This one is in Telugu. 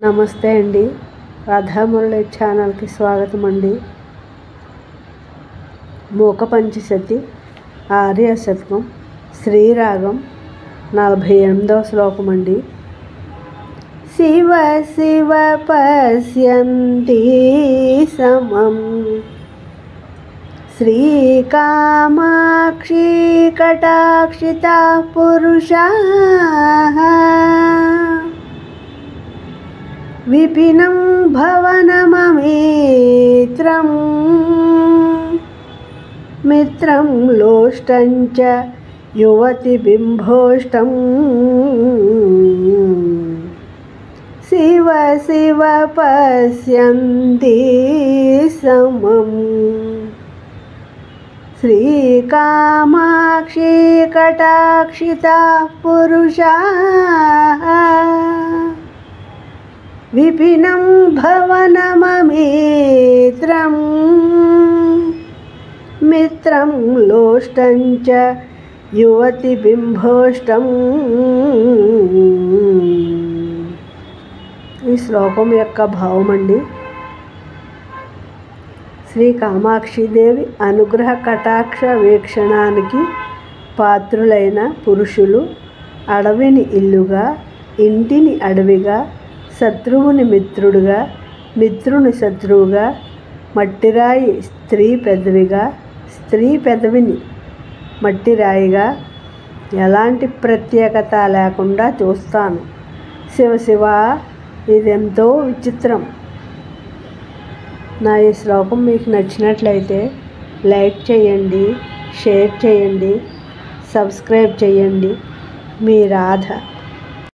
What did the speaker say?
నమస్తే అండి. రాధామురళి ఛానల్కి స్వాగతం అండి. మూక పంచశతి ఆర్య శతకం శ్రీరాగం 48వ శ్లోకం అండి. శివ శివ పశ్యంతి సమం శ్రీకామాక్షి కటాక్షితా పురుషాః విపినం భవనమమిత్రం మిత్రం లోష్టం చ యువతి బింభోష్టం శివ శివ పశ్యంతి సమం శ్రీకామాక్షి కటాక్షితా పురుషాః విపినం భవనమమిత్రం మిత్రం లోష్టం చ యువతి బింభోష్టం. ఈ శ్లోకం యొక్క భావం అండి. శ్రీ కామాక్షిదేవి అనుగ్రహ కటాక్ష వీక్షణానికి పాత్రులైన పురుషులు అడవిని ఇల్లుగా, ఇంటిని అడవిగా, శత్రువుని మిత్రుడుగా, మిత్రుని శత్రువుగా, మట్టిరాయి స్త్రీ పెదవిగా, స్త్రీ పెదవిని మట్టిరాయిగా ఎలాంటి ప్రత్యేకత లేకుండా చూస్తాను. శివ శివ, ఇదెంతో విచిత్రం. నా ఈ శ్లోకం మీకు నచ్చినట్లయితే లైక్ చేయండి, షేర్ చేయండి, సబ్స్క్రైబ్ చేయండి. మీ రాధ.